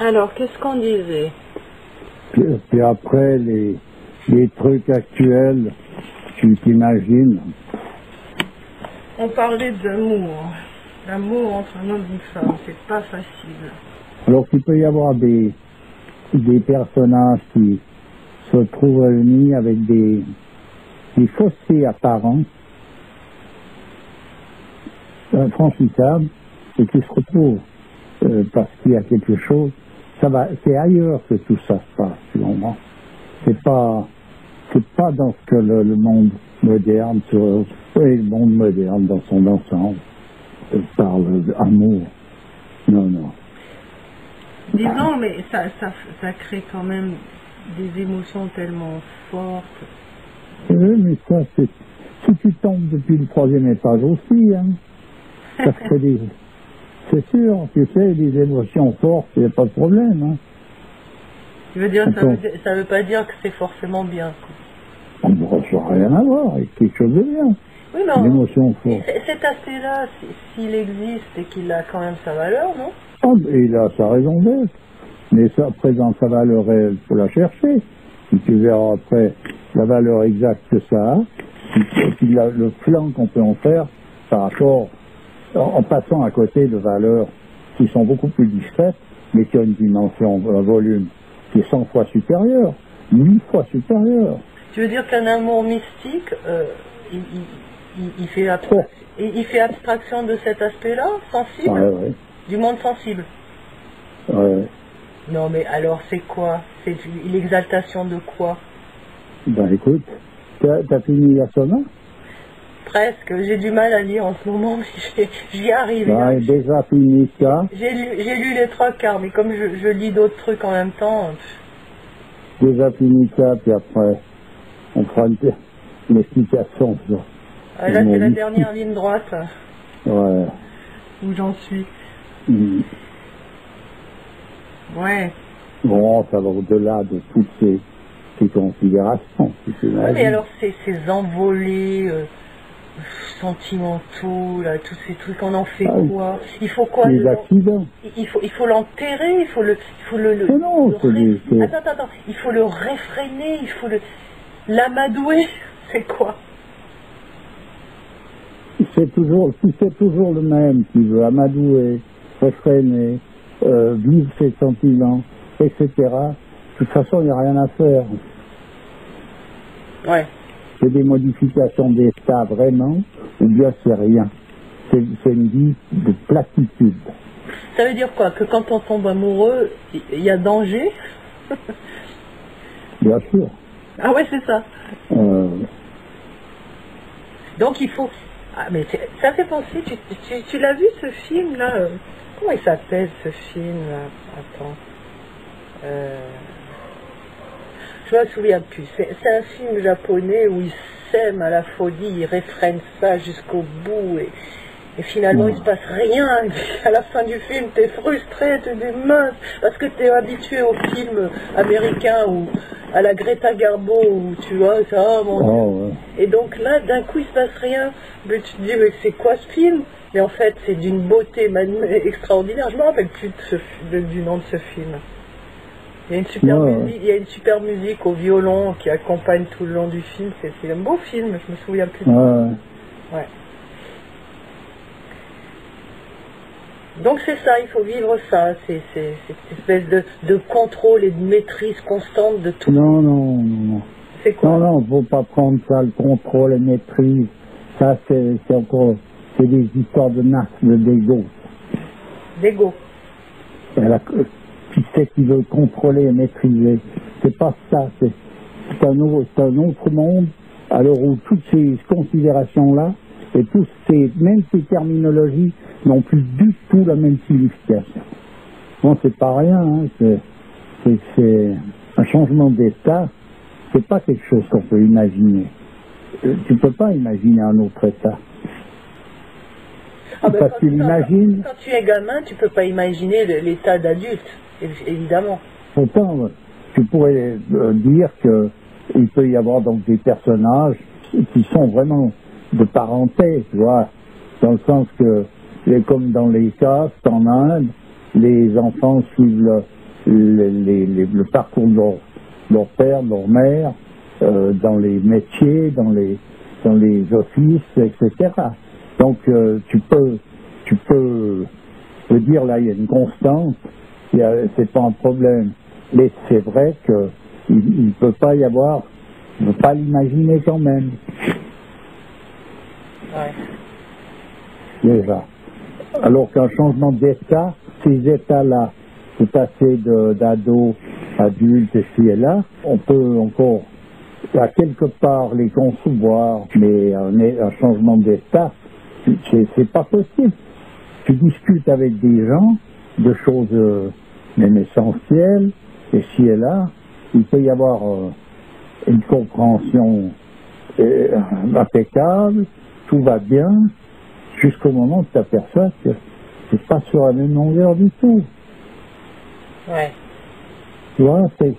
Alors, qu'est-ce qu'on disait? Puis après, les trucs actuels, tu t'imagines. On parlait d'amour. L'amour entre un homme et une femme, c'est pas facile. Alors qu'il peut y avoir des personnages qui se trouvent réunis avec des fossés apparents, infranchissables, et qui se retrouvent parce qu'il y a quelque chose. C'est ailleurs que tout ça se passe, tu comprends. C'est pas dans ce que le monde moderne, le monde moderne dans son ensemble parle d'amour. Non. Disons, mais ça crée quand même des émotions tellement fortes. Oui, mais ça, si tu tombes depuis le 3e étage aussi, hein, ça crée c'est sûr, tu sais, des émotions fortes, il n'y a pas de problème. Hein. Tu veux dire, ça veut pas dire que c'est forcément bien. Ça n'a rien à voir avec quelque chose de bien. Oui, non. L'émotion forte. Cet aspect-là, s'il existe et qu'il a quand même sa valeur, non? Et il a sa raison d'être. Mais ça, présent sa valeur réelle, il faut la chercher. Et tu verras après la valeur exacte que ça a, et puis le plan qu'on peut en faire par rapport, en passant à côté de valeurs qui sont beaucoup plus discrètes, mais qui ont une dimension, un volume qui est 100 fois supérieur, 1000 fois supérieur. Tu veux dire qu'un amour mystique, il fait abstraction de cet aspect-là, sensible, Ouais. du monde sensible. Ouais. Non, mais alors c'est quoi? C'est l'exaltation de quoi? Ben écoute, t'as fini la sonate? Presque, j'ai du mal à lire en ce moment, mais j'y arrive. Ben, déjà fini ça. J'ai lu les 3/4, mais comme je lis d'autres trucs en même temps... Déjà fini ça, puis après, on fera une explication. Là, c'est la dernière ligne droite. Ouais. Où j'en suis. Ouais. Bon, ça va au-delà de toutes ces considérations. Oui, mais alors ces envolées sentimentaux, là, tous ces trucs, on en fait quoi? Il faut quoi? Les accidents. Il faut l'enterrer, il faut le attends, il faut le réfréner, il faut l'amadouer. C'est quoi? C'est toujours le même qui veut amadouer, réfréner, vivre ses sentiments, etc. De toute façon, il n'y a rien à faire. Ouais. C'est des modifications d'état vraiment, ou bien c'est rien. C'est une vie de platitude. Ça veut dire quoi? Que quand on tombe amoureux, il y a danger? Bien sûr. Ah ouais, c'est ça. Donc il faut... Ah, mais ça fait penser, tu l'as vu ce film là comment il s'appelle ce film là? Attends. Je me souviens plus. C'est un film japonais où ils s'aiment à la folie, ils réfrènent ça jusqu'au bout et finalement il se passe rien. À la fin du film, t'es frustré, t'es des minces, parce que t'es habitué aux films américains ou à la Greta Garbo où tu vois ça, oh mon Dieu. Ouais. Et donc là, d'un coup, il se passe rien. Mais tu te dis, mais c'est quoi ce film? Mais en fait, c'est d'une beauté extraordinaire. Je me rappelle plus du nom de ce film. Il y a une super musique au violon qui accompagne tout le long du film. C'est un beau film, je me souviens plus. Ouais. Donc c'est ça, il faut vivre ça, c'est cette espèce de contrôle et de maîtrise constante de tout. Non. C'est quoi? Non, faut pas prendre ça, le contrôle et maîtrise. Ça, c'est des histoires de narc, d'ego. D'ego. Qui c'est qui veut contrôler et maîtriser? C'est pas ça, c'est un autre monde, alors où toutes ces considérations-là, et même ces terminologies n'ont plus du tout la même signification. Bon, c'est pas rien, hein, c'est un changement d'état, c'est pas quelque chose qu'on peut imaginer. Tu peux pas imaginer un autre état. Ah ben, parce que tu l'imagines. Quand tu es gamin, tu peux pas imaginer l'état d'adulte, évidemment. Pourtant, tu pourrais dire qu'il peut y avoir donc des personnages qui sont vraiment de parenté, tu vois, dans le sens que, comme dans les castes en Inde, les enfants suivent le parcours de leur père, de leur mère, dans les métiers, dans les offices, etc. Donc tu peux je veux dire, là, il y a une constante, c'est pas un problème. Mais c'est vrai qu'il ne peut pas y avoir, on ne peut pas l'imaginer quand même. Ouais. Déjà. Alors qu'un changement d'état, ces états-là, de passer d'ado, adulte, ici et là, on peut encore, à quelque part, les concevoir, mais un changement d'état, c'est pas possible. Tu discutes avec des gens de choses même essentielles, ici et là, il peut y avoir une compréhension impeccable, tout va bien, jusqu'au moment où tu t'aperçois que c'est pas sur la même longueur du tout. Ouais. Tu vois, c'est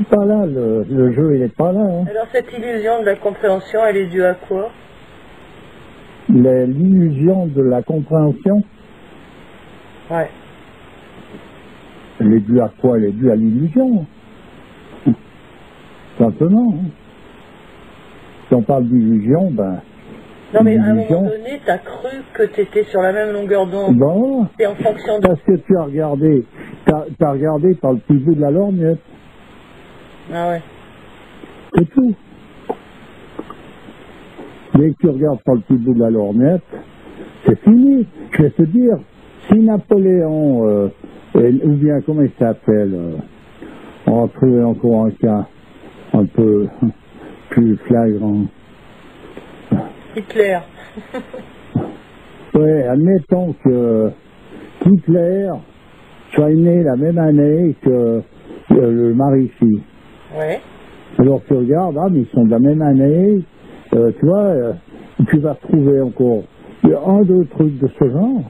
pas là, le jeu il est pas là. Hein. Alors cette illusion de la compréhension, elle est due à quoi? L'illusion de la compréhension, Ouais. elle est due à quoi? Elle est due à l'illusion. Simplement. Hein. Si on parle d'illusion, ben... Non mais à un moment donné, tu as cru que tu étais sur la même longueur d'onde. Bon, c'est en fonction de... parce que tu as regardé, t'as regardé par le petit bout de la lorgnette. Ah ouais. C'est tout. Dès que tu regardes par le petit bout de la lorgnette, c'est fini. Je vais te dire, si Napoléon, ou bien comment il s'appelle, on va trouver encore un cas un peu plus flagrant. Hitler. Ouais, admettons que Hitler soit né la même année que le Marifi. Ouais. Alors tu regardes, ah mais ils sont de la même année, tu vois, tu vas trouver encore deux trucs de ce genre.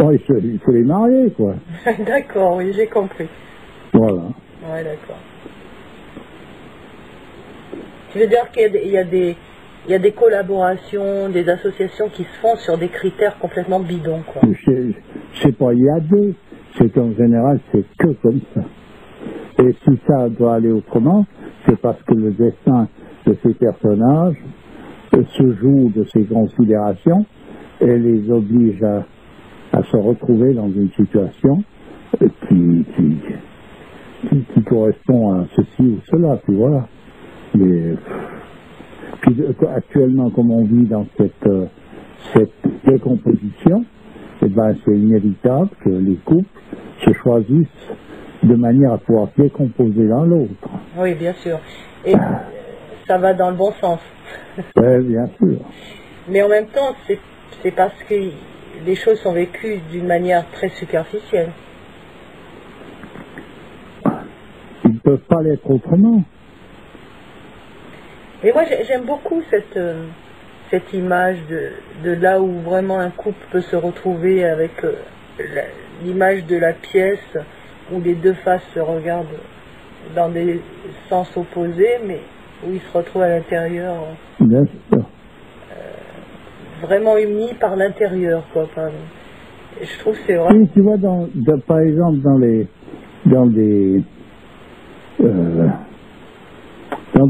Bon, il faut les marier, quoi. D'accord, oui, j'ai compris. Voilà. Ouais, d'accord. Tu veux dire qu'il y a des collaborations, des associations qui se font sur des critères complètement bidons, quoi. C'est pas il y a des, c'est qu'en général c'est que comme ça. Et si ça doit aller autrement, c'est parce que le destin de ces personnages se joue de ces considérations et les oblige à se retrouver dans une situation qui correspond à ceci ou cela, puis voilà. Mais puis actuellement, comme on vit dans cette décomposition, eh ben, c'est inévitable que les couples se choisissent de manière à pouvoir décomposer l'un l'autre. Oui, bien sûr. Et ça va dans le bon sens. Oui, bien sûr. Mais en même temps, c'est parce que les choses sont vécues d'une manière très superficielle. Ils ne peuvent pas l'être autrement. Et moi, j'aime beaucoup cette image de là où vraiment un couple peut se retrouver avec l'image de la pièce où les deux faces se regardent dans des sens opposés, mais où ils se retrouvent à l'intérieur. Bien sûr. Vraiment unis par l'intérieur, quoi. Enfin, je trouve que c'est vrai. Oui, tu vois, par exemple, dans des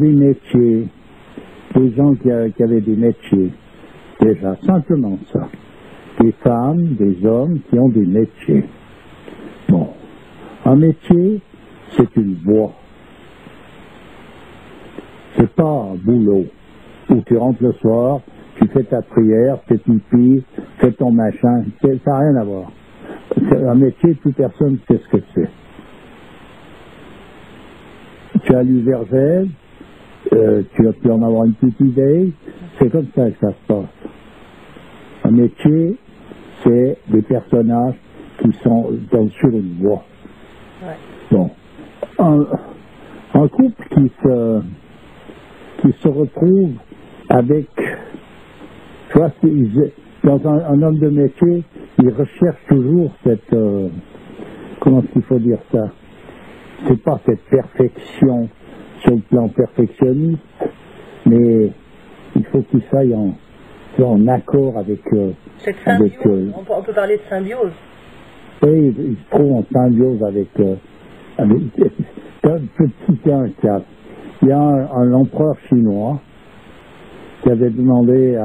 métiers, des gens qui avaient des métiers, déjà, simplement ça. Des femmes, des hommes qui ont des métiers. Bon. Un métier, c'est une voie. C'est pas un boulot où tu rentres le soir, tu fais ta prière, fais pipi, fais ton machin, ça n'a rien à voir. Un métier, toute personne sait ce que c'est. Tu as lu Vergès, tu as pu en avoir une petite idée, c'est comme ça que ça se passe. Un métier, c'est des personnages qui sont sur une voie. Ouais. Bon. Un couple qui se retrouve avec, tu vois, dans un homme de métier, il recherche toujours cette, comment est-ce qu'il faut dire ça? C'est pas cette perfection sur le plan perfectionniste, mais il faut qu'il soit en accord avec... Cette symbiose, on peut parler de symbiose. Oui, il se trouve en symbiose avec il y a un empereur chinois qui avait demandé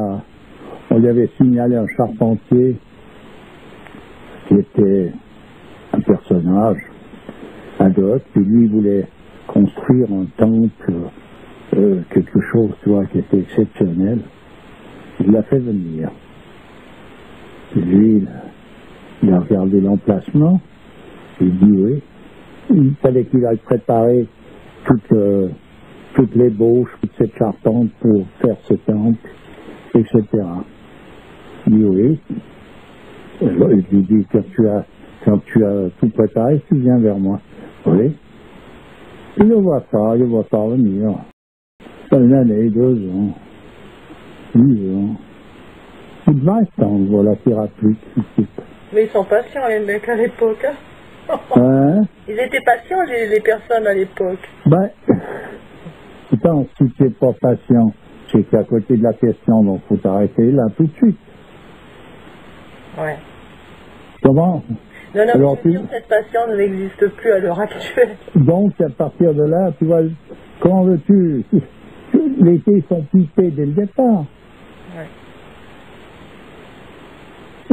on lui avait signalé un charpentier qui était un personnage ad hoc, puis lui il voulait construire un temple, quelque chose, tu vois, qui était exceptionnel. Il l'a fait venir. Et lui, il a regardé l'emplacement, il dit oui. Il fallait qu'il aille préparer toutes les bauches, toute cette charpente pour faire ce temple, etc. Il dit oui. Et je lui dis, quand tu as tout préparé, tu viens vers moi. Oui. Et je vois ça venir. Une année, 2 ans, 10 ans. Plus de 20 ans, voilà, qui rapplique. Mais ils sont patients, les mecs, à l'époque. Hein? Ils étaient patients, les personnes à l'époque. Ben, putain, si tu n'es pas patient, c'est qu'à côté de la question, donc faut t'arrêter là tout de suite. Ouais. Comment? Non, alors, bien sûr, cette patience n'existe plus à l'heure actuelle. Donc, à partir de là, tu vois, comment veux-tu? Les filles sont pipées dès le départ. Ouais.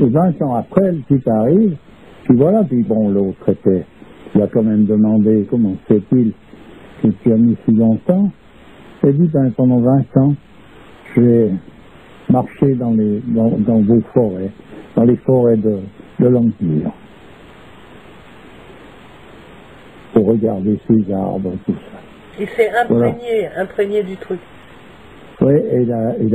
Et 20 ans après, le type arrive, puis voilà, puis bon, l'autre il a quand même demandé comment se fait-il que tu as mis si longtemps. Il a dit, ben, pendant 20 ans, je vais marcher dans vos forêts, dans les forêts de l'Empire, pour regarder ces arbres, tout ça. Il s'est imprégné du truc. Oui, et là, il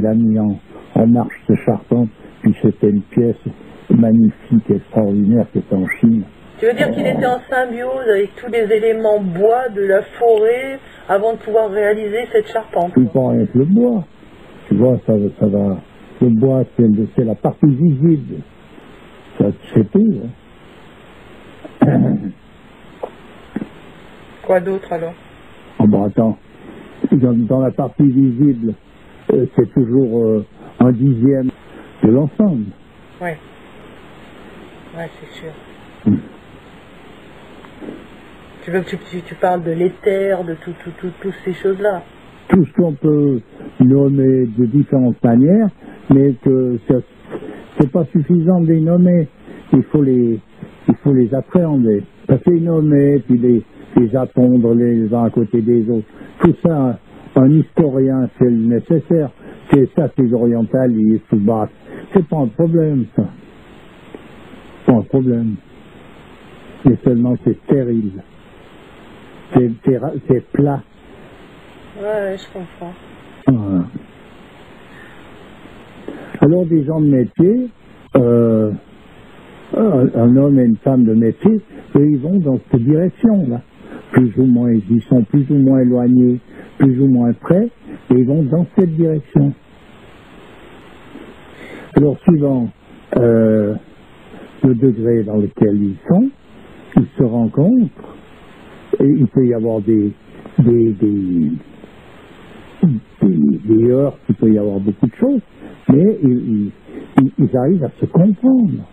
a mis en marche ce charpente, puis c'était une pièce magnifique, extraordinaire, qui était en Chine. Tu veux dire qu'il était en symbiose avec tous les éléments bois de la forêt avant de pouvoir réaliser cette charpente? Puis pas rien que le bois. Tu vois, ça va. Le bois, c'est la partie visible. Ça, c'est tout. Hein. Quoi d'autre alors? Oh, ben attends. Dans la partie visible, c'est toujours 1/10 de l'ensemble. Oui. Ouais, c'est sûr. Tu veux que tu parles de l'éther, de toutes ces choses-là? Tout ce qu'on peut nommer de différentes manières, mais que c'est pas suffisant de les nommer. Il faut les appréhender. Parce que les nommer, puis les attendre les uns à côté des autres. Tout ça, un historien fait le nécessaire. C'est ça, ces orientalistes, tout bas. C'est pas un problème, ça. Pas un problème. Mais seulement c'est stérile. C'est plat. Ouais, je comprends. Voilà. Alors, des gens de métier, un homme et une femme de métier, eux, ils vont dans cette direction-là. Plus ou moins, ils sont plus ou moins éloignés, plus ou moins près, et ils vont dans cette direction. Alors, suivant le degré dans lequel ils sont, ils se rencontrent, et il peut y avoir des heurts, il peut y avoir beaucoup de choses, mais ils arrivent à se comprendre.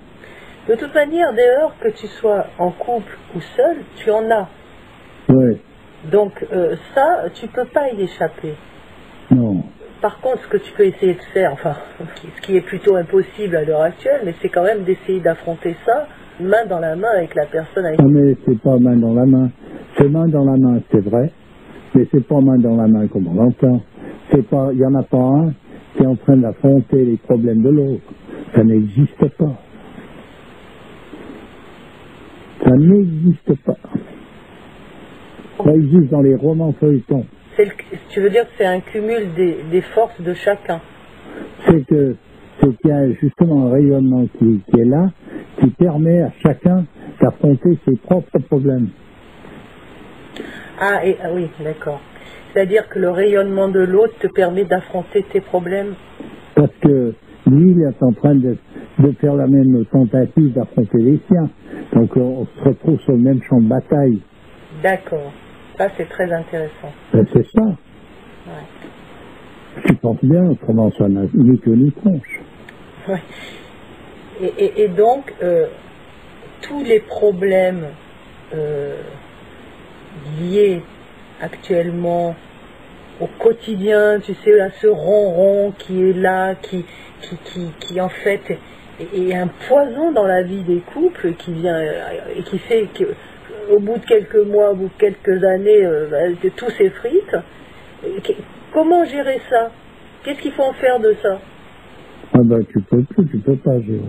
De toute manière, des heures, que tu sois en couple ou seul, tu en as. Oui. Donc ça, tu peux pas y échapper. Non. Par contre, ce que tu peux essayer de faire, enfin, ce qui est plutôt impossible à l'heure actuelle, mais c'est quand même d'essayer d'affronter ça main dans la main avec la personne avec... Ah, mais c'est pas main dans la main. C'est main dans la main, c'est vrai, mais c'est pas main dans la main comme on l'entend. Il y en a pas un qui est en train d'affronter les problèmes de l'autre. Ça n'existe pas. Ça n'existe pas. Ça existe dans les romans feuilletons. Tu veux dire que c'est un cumul des forces de chacun? C'est qu'il y a justement un rayonnement qui est là, qui permet à chacun d'affronter ses propres problèmes. Ah oui, d'accord. C'est-à-dire que le rayonnement de l'autre te permet d'affronter tes problèmes? Parce que lui, il est en train de faire la même tentative d'affronter les siens. Donc on se retrouve sur le même champ de bataille. D'accord. Ça, c'est très intéressant. Ben, c'est ça. Ouais. Tu penses bien, autrement ça n'a ni queue ni tronche. Ouais. Et donc, tous les problèmes liés actuellement au quotidien, tu sais, là, ce ronron qui est là, qui en fait est un poison dans la vie des couples, qui vient et qui fait qu'au bout de quelques mois, au bout de quelques années, tout s'effrite. Comment gérer ça? Qu'est-ce qu'il faut en faire de ça? Ah ben tu peux pas gérer.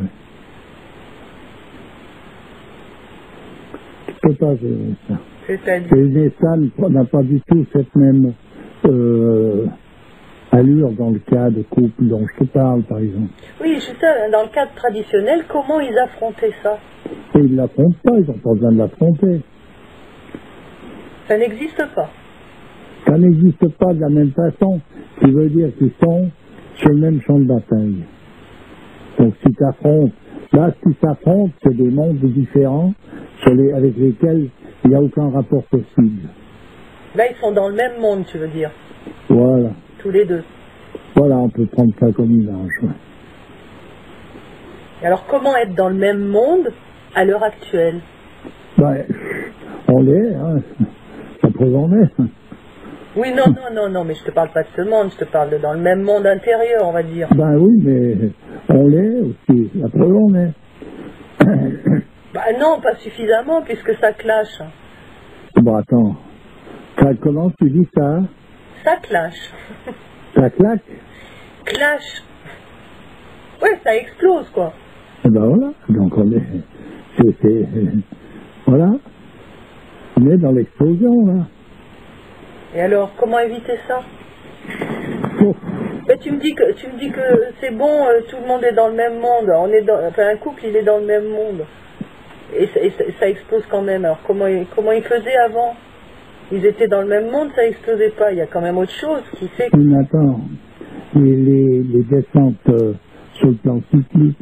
Tu peux pas gérer ça. C'est-à-dire? Ça n'a pas du tout cette même allure dans le cas de couple dont je te parle, par exemple. Oui, je sais, dans le cadre traditionnel, comment ils affrontaient ça? Et ils ne l'affrontent pas, ils n'ont pas besoin de l'affronter. Ça n'existe pas. Ça n'existe pas de la même façon, ce qui veut dire qu'ils sont sur le même champ de bataille. Donc si tu affrontes, là ce qui s'affrontent, c'est des mondes différents avec lesquels il n'y a aucun rapport possible. Là, ils sont dans le même monde, tu veux dire? Voilà. Tous les deux. Voilà, on peut prendre ça comme image. Ouais. Et alors, comment être dans le même monde à l'heure actuelle? Ben, on l'est, hein. La preuve en est. Oui, non, mais je te parle pas de ce monde, je te parle de dans le même monde intérieur, on va dire. Ben oui, mais on l'est aussi, la preuve en est. Bah non, pas suffisamment, puisque ça clash. Bon, attends. Comment tu dis ça? Ça clash. Ça claque? Clash. Ouais, ça explose, quoi. Et ben voilà, donc on est... voilà. On est dans l'explosion, là. Et alors, comment éviter ça? Bon. Mais tu me dis que c'est bon, tout le monde est dans le même monde. Un couple, il est dans le même monde. Et ça explose quand même. Alors comment ils faisaient avant? Ils étaient dans le même monde, ça explosait pas. Il y a quand même autre chose qui fait que... Mais attends, les descentes sur le plan cyclique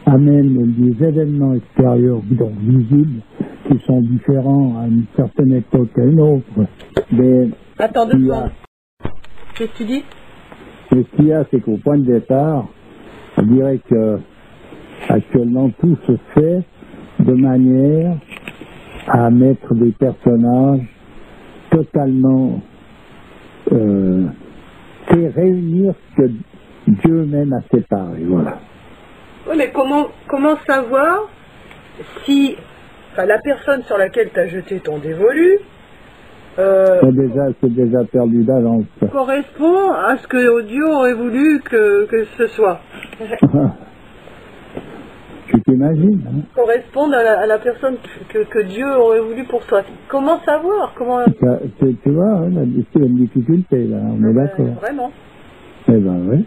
amènent des événements extérieurs, donc visibles, qui sont différents à une certaine époque à une autre. Mais Attends 2 secondes. Qu'est-ce que tu dis? ce qu'il y a, c'est qu'au point de départ, je dirais que actuellement tout se fait de manière à mettre des personnages totalement c'est réunir ce que Dieu même a séparé, voilà. Oui, mais comment savoir si la personne sur laquelle tu as jeté ton dévolu C'est déjà perdu d'avance. correspond à ce que Dieu aurait voulu que ce soit? Tu t'imagines, hein? Correspondre à la personne que Dieu aurait voulu pour toi. Comment savoir? Tu vois, hein, c'est une difficulté, là, on est d'accord. Vraiment. Eh ben oui.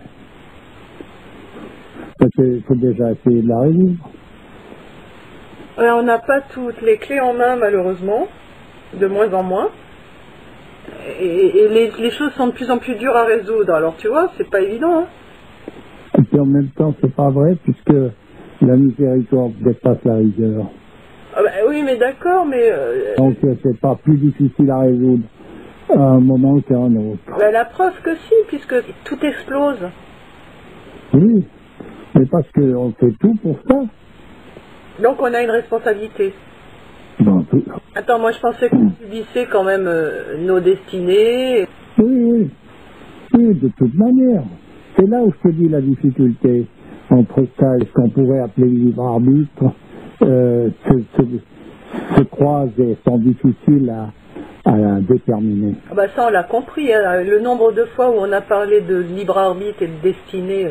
Parce qu'il faut déjà essayer de la résoudre. Alors, on n'a pas toutes les clés en main, malheureusement, de moins en moins. Et les choses sont de plus en plus dures à résoudre. Alors, tu vois, c'est pas évident. Hein. Et puis en même temps, c'est pas vrai, puisque la miséricorde dépasse la rigueur. Ah bah, oui, mais d'accord, mais... Donc c'est pas plus difficile à résoudre à un moment qu'à un autre. Bah, la preuve que si, puisque tout explose. Oui, mais parce qu'on fait tout pour ça. Donc on a une responsabilité. Bon, tout... Attends, moi je pensais qu'on subissait quand même nos destinées. Oui, de toute manière. C'est là où je te dis la difficulté entre ça et ce qu'on pourrait appeler le libre arbitre, se croisent et sont difficiles à déterminer. Ah bah ça on l'a compris, hein, le nombre de fois où on a parlé de libre arbitre et de destinée.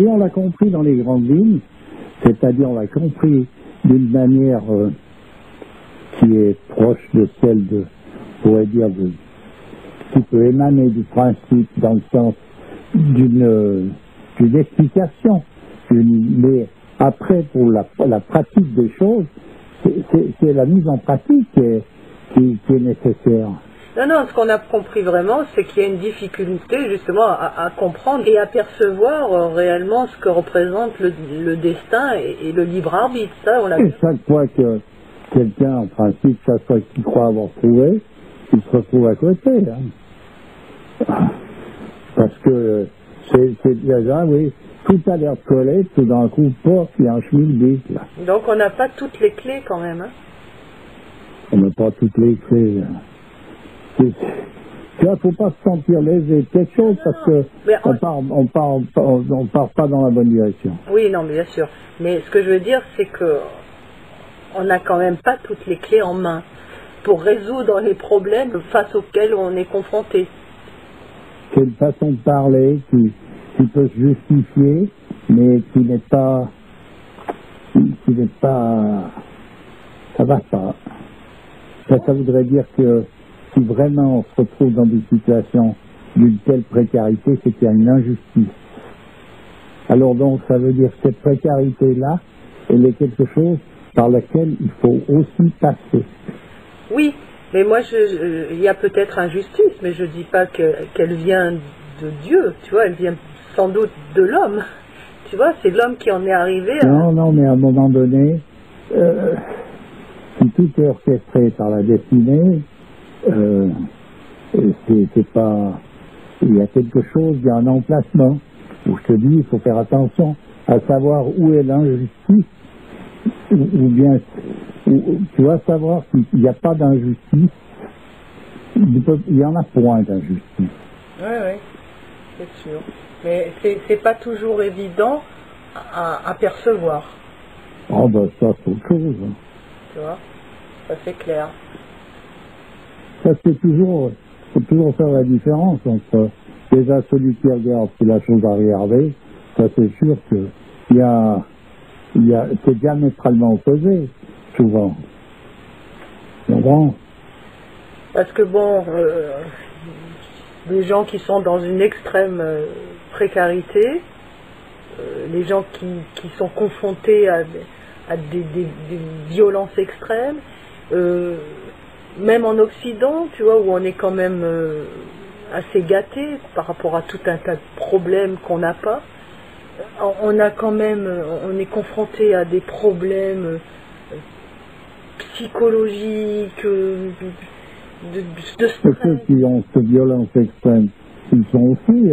Et on l'a compris dans les grandes lignes, c'est-à-dire on l'a compris d'une manière qui est proche de celle de, on pourrait dire, qui peut émaner du principe dans le sens d'une explication. Mais après, pour la pratique des choses, c'est la mise en pratique qui est nécessaire. Non, ce qu'on a compris vraiment, c'est qu'il y a une difficulté justement à comprendre et à percevoir réellement ce que représente le destin et le libre arbitre. Ça, on l'a et chaque fois que quelqu'un, en principe, chaque fois qu'il croit avoir trouvé, il se retrouve à côté. Hein. Parce que c'est déjà, oui, tout a l'air collé, tout d'un coup, pof, il y a un schmilblick, là. Donc on n'a pas toutes les clés quand même. Hein. On n'a pas toutes les clés. Il ne faut pas se sentir lésé de quelque chose parce que on part pas dans la bonne direction. Oui, non, bien sûr. Mais ce que je veux dire, c'est que on n'a quand même pas toutes les clés en main pour résoudre les problèmes face auxquels on est confronté. C'est une façon de parler qui peut se justifier, mais qui n'est pas, ça va pas. Ça voudrait dire que si vraiment on se retrouve dans des situations d'une telle précarité, c'est qu'il y a une injustice. Alors donc, ça veut dire que cette précarité-là, elle est quelque chose par laquelle il faut aussi passer. Oui, mais moi, il y a peut-être injustice, mais je ne dis pas qu'elle vient de Dieu, tu vois, elle vient sans doute de l'homme. Tu vois, c'est l'homme qui en est arrivé à... Non, mais à un moment donné, si tout est orchestré par la destinée, c'est pas... Il y a quelque chose, il y a un emplacement où je te dis, il faut faire attention à savoir où est l'injustice, ou bien, tu vas savoir qu'il n'y a pas d'injustice, il y en a point d'injustice. Oui, c'est sûr. Mais c'est pas toujours évident à percevoir. Oh ben ça, c'est autre chose. Tu vois, ça c'est clair. Ça, faut toujours faire la différence entre déjà celui qui regarde si la chose a regardé. Ça, c'est sûr que c'est diamétralement opposé, souvent. Bon. Parce que bon, les gens qui sont dans une extrême précarité, les gens qui sont confrontés à des violences extrêmes, même en Occident, tu vois, où on est quand même assez gâté par rapport à tout un tas de problèmes qu'on n'a pas, on est confronté à des problèmes psychologiques, de stress. Ceux qui ont cette violence extrême, ils sont aussi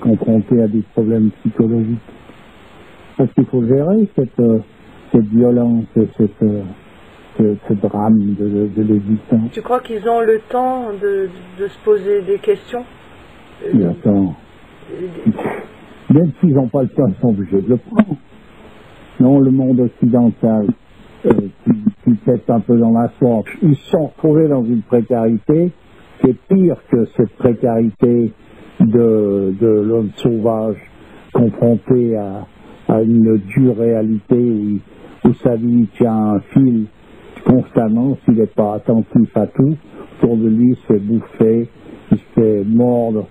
confrontés à des problèmes psychologiques. Parce qu'il faut gérer cette violence, ce drame de l'existence. Tu crois qu'ils ont le temps de se poser des questions? Et attends, même s'ils n'ont pas le temps, ils sont obligés de le prendre. Non, le monde occidental, qui pète un peu dans la soie, ils se sont retrouvés dans une précarité qui est pire que cette précarité de l'homme sauvage confronté à une dure réalité où sa vie tient un fil constamment, s'il n'est pas attentif à tout, autour de lui il se fait bouffer, il se fait mordre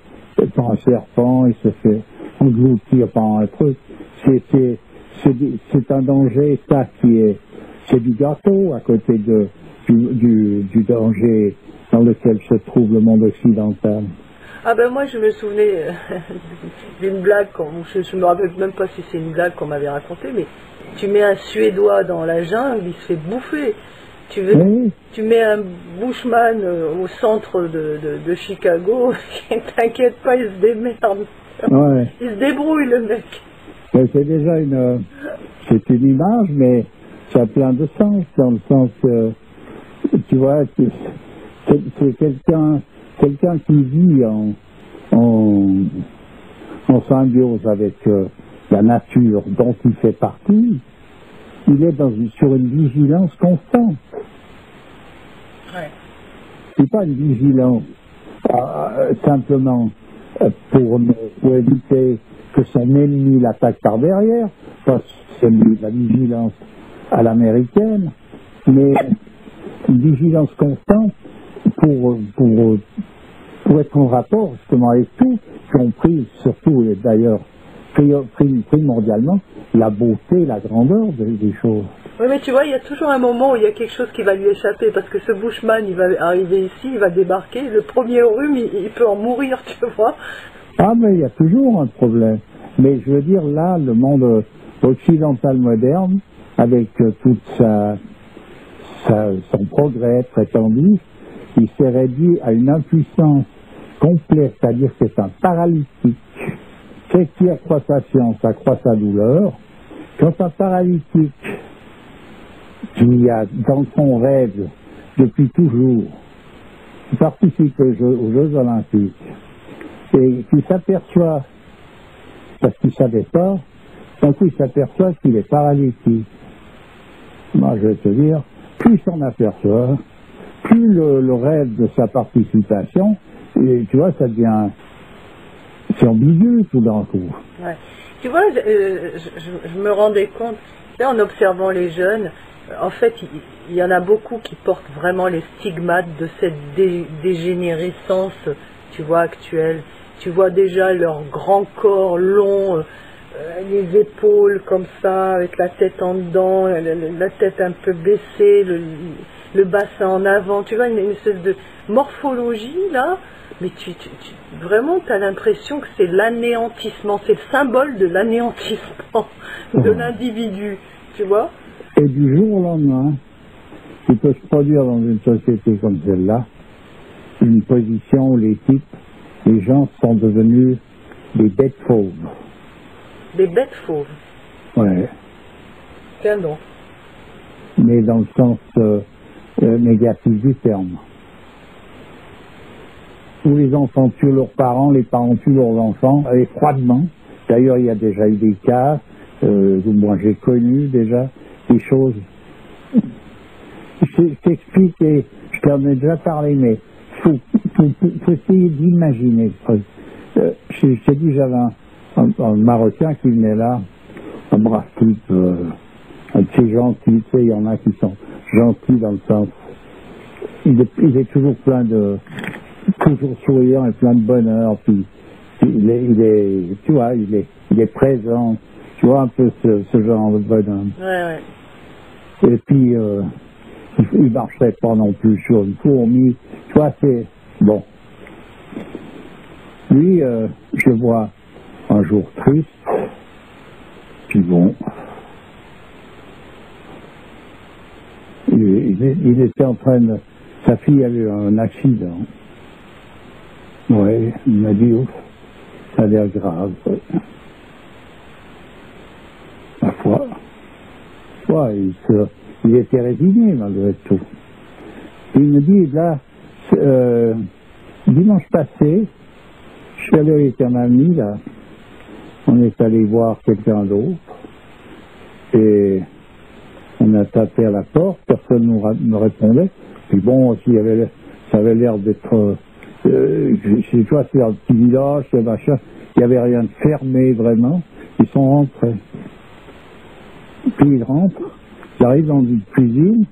par un serpent, il se fait engloutir par un truc. C'est un danger, ça, c'est du gâteau à côté du danger dans lequel se trouve le monde occidental. Ah ben moi je me souvenais d'une blague, je me rappelle même pas si c'est une blague qu'on m'avait racontée, mais tu mets un Suédois dans la jungle, il se fait bouffer. Tu mets un bushman au centre de Chicago, t'inquiète pas, il se démerde. Ouais. Il se débrouille le mec. Mais c'est déjà c'est une image, mais ça a plein de sens, dans le sens que, tu vois, c'est quelqu'un qui vit en symbiose avec la nature dont il fait partie. Il est sur une vigilance constante. Ouais. C'est pas une vigilance simplement pour éviter que son ennemi l'attaque par derrière, parce que c'est la vigilance à l'américaine, mais une vigilance constante pour être en rapport justement avec tout, compris surtout et d'ailleurs primordialement la beauté, la grandeur des choses. Oui, mais tu vois, il y a toujours un moment où il y a quelque chose qui va lui échapper, parce que ce bushman, il va arriver ici, il va débarquer, le premier rhume, il peut en mourir, tu vois. Ah, mais il y a toujours un problème. Mais je veux dire, là, le monde occidental moderne, avec tout son progrès prétendu, il s'est réduit à une impuissance complet, c'est-à-dire que c'est un paralytique. C'est qui accroît sa science, accroît sa douleur. Quand un paralytique qui a dans son rêve depuis toujours, qui participe aux Jeux Olympiques, et qui s'aperçoit, parce qu'il ne savait pas, d'un coup il s'aperçoit qu'il est paralytique. Moi je vais te dire, plus il s'en aperçoit, plus le rêve de sa participation, et tu vois, ça devient, c'est ambigu tout d'un coup. Ouais. Tu vois, je me rendais compte, là, en observant les jeunes, en fait, il y en a beaucoup qui portent vraiment les stigmates de cette dégénérescence, tu vois, actuelle. Tu vois déjà leur grand corps long, les épaules comme ça, avec la tête en dedans, la tête un peu baissée, le bassin en avant. Tu vois, une espèce de morphologie, là. Mais vraiment, tu as l'impression que c'est l'anéantissement, c'est le symbole de l'anéantissement de l'individu, tu vois. Et du jour au lendemain, il peut se produire dans une société comme celle-là, une position où les types, les gens sont devenus des bêtes fauves. Des bêtes fauves. Ouais. Tiens donc. Mais dans le sens négatif du terme. Où les enfants tuent leurs parents, les parents tuent leurs enfants, et froidement. D'ailleurs, il y a déjà eu des cas, moi j'ai connu déjà des choses. Je t'explique, et je t'en ai déjà parlé, mais faut essayer d'imaginer. Je t'ai dit, j'avais un Marocain qui venait là, un brave type, assez gentil, tu sais, il y en a qui sont gentils dans le sens. Il est toujours plein de... toujours souriant et plein de bonheur, puis il est tu vois, il est présent, tu vois un peu ce genre de bonhomme. Ouais. Et puis il marcherait pas non plus sur une fourmi, tu vois, c'est bon. Lui, je vois un jour triste, puis bon, il était en train de, sa fille avait eu un accident. Oui, il m'a dit, ouf, ça a l'air grave. Ma foi. Ouais, il était résigné malgré tout. Il me dit, là, dimanche passé, je suis allé avec un ami, là, on est allé voir quelqu'un d'autre, et on a tapé à la porte, personne ne répondait, puis bon, ça avait l'air d'être... tu vois, c'est un petit village, machin, il n'y avait rien de fermé vraiment, ils sont rentrés. Puis ils rentrent, ils arrivent dans une cuisine,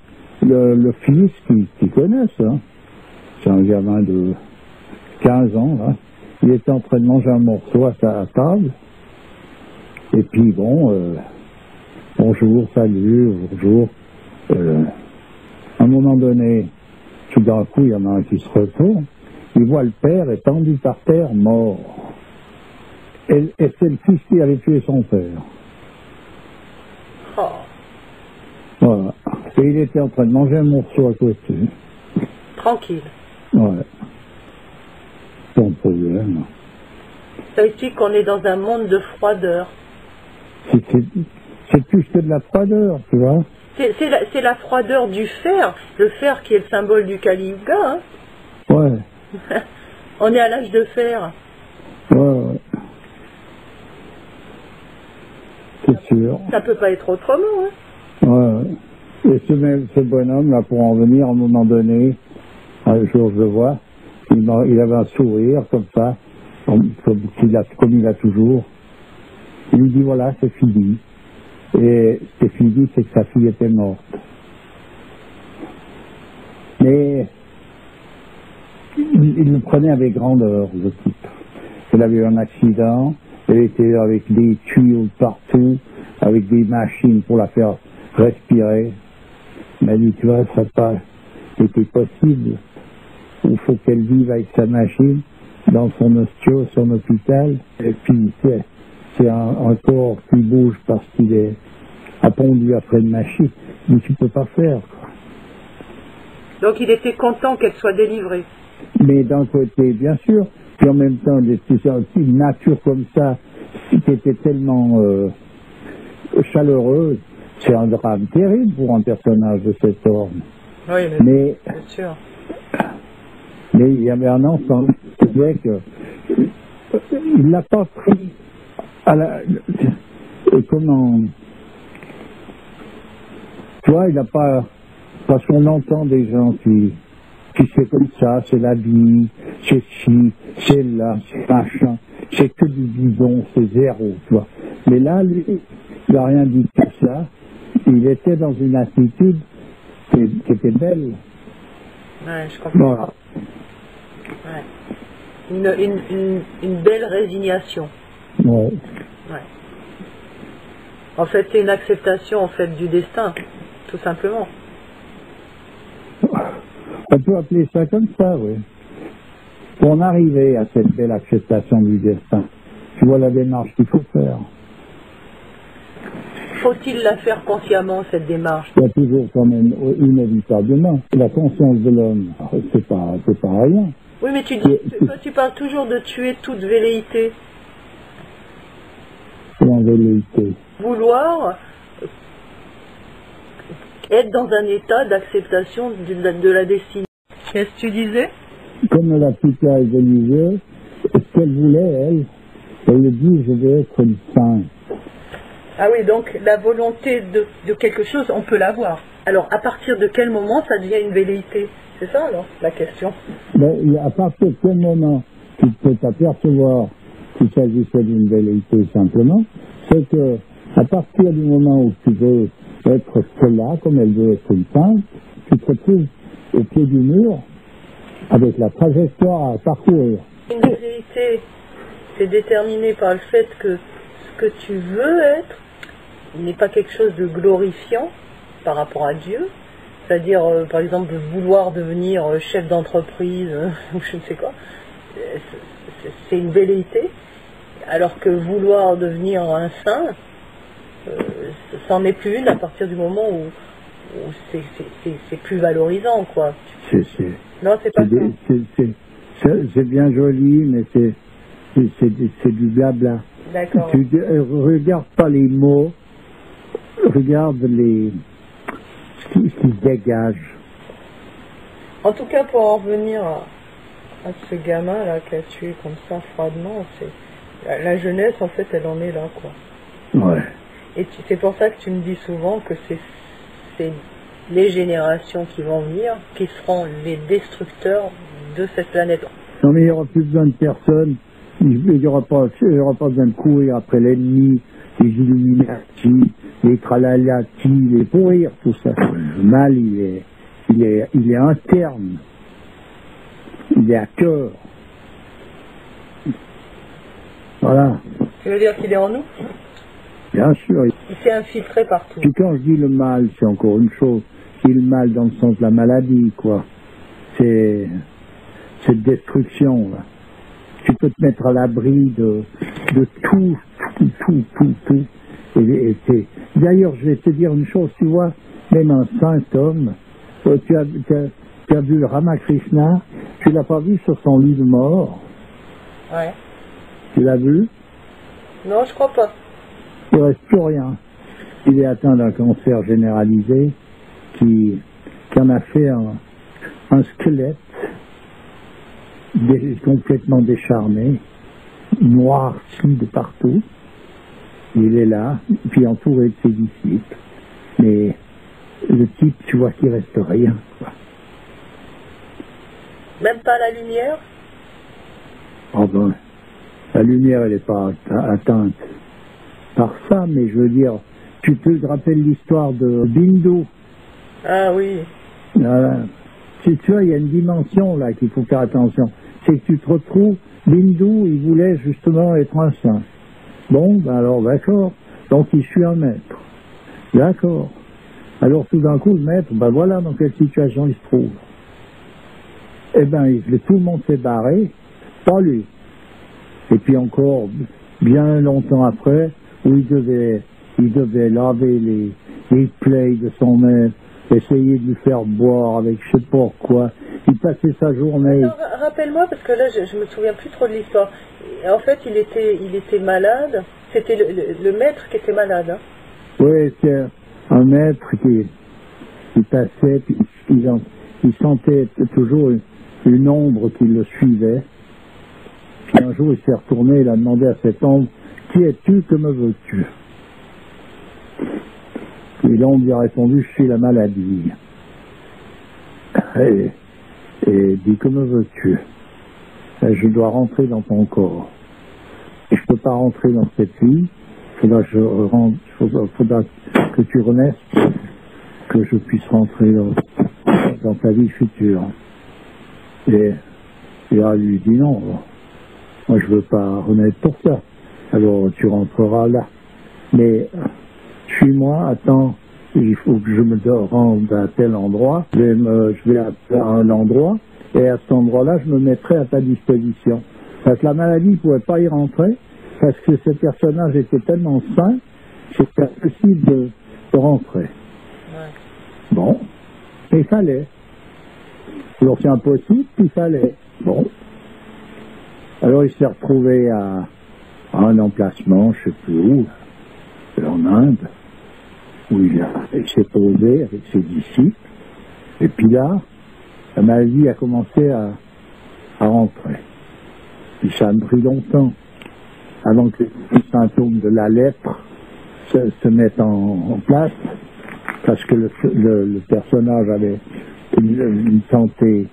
le fils qu'ils connaissent, hein, c'est un gamin de 15 ans, là, il était en train de manger un morceau à sa table, et puis bon, bonjour, salut, bonjour, à un moment donné, tout d'un coup, il y en a un qui se retourne, il voit le père étendu par terre, mort. Et c'est le fils qui avait tué son père. Oh. Voilà. Et il était en train de manger un morceau à côté. Tranquille. Ouais. Sans problème. Ça explique qu'on est dans un monde de froideur. C'est plus que de la froideur, tu vois. C'est la froideur du fer, le fer qui est le symbole du Kali-Yuga, hein. Ouais. On est à l'âge de fer. Ouais. C'est sûr. Ça peut pas être autrement, hein. Ouais. Et ce bonhomme, là, pour en venir, à un moment donné, un jour je le vois, il avait un sourire comme ça, comme il a toujours. Il lui dit, voilà, c'est fini. Et c'est fini, c'est que sa fille était morte. Mais il le prenait avec grandeur, le type. Elle avait eu un accident, elle était avec des tuyaux partout, avec des machines pour la faire respirer. Il m'a dit, tu vois, ça n'a pas été possible. Il faut qu'elle vive avec sa machine dans son osteo, son hôpital. Et puis, c'est un corps qui bouge parce qu'il est appondu après une machine. Mais tu peux pas faire, quoi. Donc il était content qu'elle soit délivrée. Mais d'un côté, bien sûr, puis en même temps, une nature comme ça, qui était tellement chaleureuse, c'est un drame terrible pour un personnage de cette forme. Oui, mais bien sûr. Mais il y avait un enfant qui disait que il l'a pas pris à la... Comment... Tu vois, il n'a pas... Parce qu'on entend des gens qui c'est comme ça, c'est la vie, c'est ci, c'est là, c'est machin, c'est que du bidon, c'est zéro, tu vois. Mais là, lui, il n'a rien dit que ça. Il était dans une attitude qui était belle. Ouais, je comprends. Voilà. Ouais. Une belle résignation. Ouais. Ouais. En fait, c'est une acceptation en fait du destin, tout simplement. On peut appeler ça comme ça, oui. Pour en arriver à cette belle acceptation du destin, tu vois la démarche qu'il faut faire. Faut-il la faire consciemment, cette démarche? Il y a toujours quand même, inévitablement, la conscience de l'homme, c'est pas rien. Oui, mais tu parles toujours de tuer toute velléité. En velléité. Vouloir être dans un état d'acceptation de la destinée. Qu'est-ce que tu disais? Comme la petite là est religieuse, ce qu'elle voulait, elle dit, je vais être une sainte. Ah oui, donc la volonté de quelque chose, on peut l'avoir. Alors, à partir de quel moment ça devient une velléité? C'est ça, alors, la question. Mais à partir de quel moment tu peux t'apercevoir qu'il s'agissait d'une velléité simplement, c'est que à partir du moment où tu veux être là, comme elle veut être une sainte, tu te retrouves au pied du mur avec la trajectoire à parcourir. Une velléité, c'est déterminé par le fait que ce que tu veux être n'est pas quelque chose de glorifiant par rapport à Dieu. C'est-à-dire, par exemple, vouloir devenir chef d'entreprise, ou je ne sais quoi, c'est une velléité, alors que vouloir devenir un saint, c'en est plus une à partir du moment où c'est plus valorisant, quoi. Non, c'est pas ça. C'est bien joli, mais c'est du blabla. D'accord. Tu regarde pas les mots, regarde ce qui se dégage. En tout cas, pour en revenir à ce gamin-là qui a tué comme ça froidement, la jeunesse, en fait, elle en est là, quoi. Ouais. Et c'est pour ça que tu me dis souvent que c'est les générations qui vont venir qui seront les destructeurs de cette planète. Non, mais il n'y aura plus besoin de personne. Il n'y aura pas besoin de courir après l'ennemi, les Illuminati, les tralalati, les pourrir, tout ça. Le mal, il est interne. Il est à cœur. Voilà. Tu veux dire qu'il est en nous? Bien sûr. Il s'est infiltré partout. Puis quand je dis le mal, c'est encore une chose. Je dis le mal dans le sens de la maladie, quoi. C'est cette destruction, là. Tu peux te mettre à l'abri de tout. D'ailleurs, je vais te dire une chose, tu vois, même un saint homme, tu as vu le Ramakrishna, tu l'as pas vu sur son lit de mort? Ouais. Tu l'as vu? Non, je crois pas. Il ne reste plus rien. Il est atteint d'un cancer généralisé qui en a fait un squelette complètement décharné, noirci de partout. Il est là, puis entouré de ses disciples. Mais le type, tu vois qu'il reste rien, quoi. Même pas la lumière? Oh ben, la lumière, elle n'est pas atteinte par ça, mais je veux dire, tu te rappelles l'histoire de Bindu? Ah oui. Voilà. Tu vois, il y a une dimension là qu'il faut faire attention. C'est que tu te retrouves, Bindu, il voulait justement être un saint. Bon, ben alors d'accord. Donc il suit un maître. D'accord. Alors tout d'un coup, le maître, ben voilà dans quelle situation il se trouve. Eh ben, tout le monde s'est barré, pas lui. Et puis encore, bien longtemps après, où il devait laver les plaies de son maître, essayer de lui faire boire avec je sais pas quoi, il passait sa journée. Attends, rappelle-moi, parce que là, je me souviens plus trop de l'histoire. En fait, il était malade. C'était le maître qui était malade. Hein. Oui, c'est un maître qui passait, puis il sentait toujours une ombre qui le suivait. Puis un jour, il s'est retourné, il a demandé à cette ombre, « Qui es-tu, que me veux-tu » Et l'ombre lui a répondu, « Je suis la maladie. » Et dit, « Que me veux-tu » ? « Je dois rentrer dans ton corps. Et je ne peux pas rentrer dans cette vie. Faudra que tu renaisses, que je puisse rentrer dans ta vie future. » Et là, lui dit, « Non, moi je ne veux pas renaître pour ça. Alors tu rentreras là. Mais suis-moi, attends, il faut que je me rende à tel endroit. Je vais à un endroit. Et à cet endroit-là, je me mettrai à ta disposition. » Parce que la maladie ne pouvait pas y rentrer, parce que ce personnage était tellement sain, c'était impossible de rentrer. Ouais. Bon, et il fallait. Alors c'est impossible, il fallait. Bon. Alors il s'est retrouvé à un emplacement, je ne sais plus où, en Inde, où il s'est posé avec ses disciples, et puis là, la maladie a commencé à rentrer. Puis ça a pris longtemps avant que les symptômes de la lèpre se mettent en place, parce que le personnage avait une santé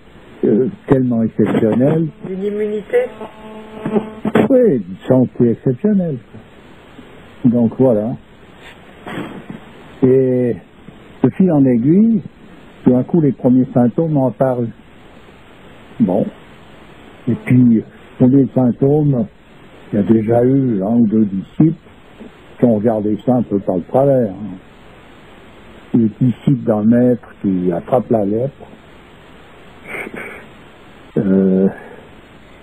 tellement exceptionnelle. Une immunité. Oui, une santé exceptionnelle. Donc voilà. Et de fil en aiguille, tout d'un coup, les premiers symptômes ont apparu. Bon. Et puis, combien de symptômes, il y a déjà eu un ou deux disciples qui ont regardé ça un peu par le travers. Les disciples d'un maître qui attrape la lèpre.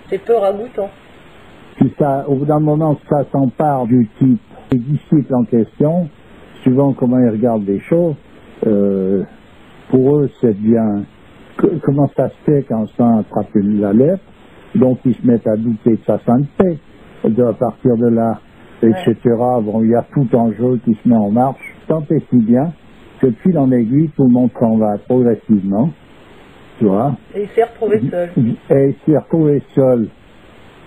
C'est peur à bouton. Puis ça, au bout d'un moment, ça s'empare du type. Les disciples en question, suivant comment ils regardent les choses, pour eux, c'est bien. Comment ça se fait quand ça attrape la lèpre? Donc ils se mettent à douter de sa sainteté, à partir de là, etc. Bon, il y a tout un jeu qui se met en marche. Tant et si bien que de fil en aiguille, tout le monde s'en va progressivement. Tu vois? Et il s'est retrouvé seul. Et il s'est retrouvé seul.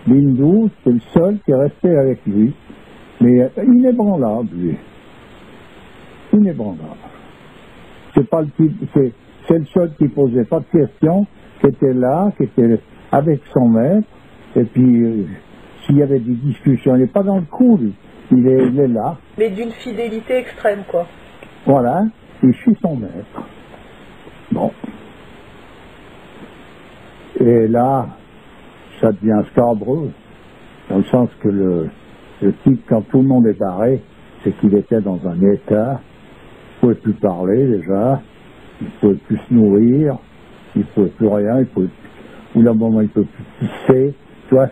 L'hindou, c'est le seul qui est resté avec lui. Mais inébranlable, lui. Inébranlable. C'est pas le type, c'est le seul qui posait pas de questions, qui était là, qui était avec son maître, et puis s'il y avait des discussions, il n'est pas dans le coup, lui. Il est là. Mais d'une fidélité extrême, quoi. Voilà, il suit son maître. Bon. Et là, ça devient scabreux, dans le sens que le type, quand tout le monde est barré, c'est qu'il était dans un état, il ne pouvait plus parler déjà, il ne pouvait plus se nourrir, il ne pouvait plus rien, ou là, moment il ne peut plus pisser, tu vois,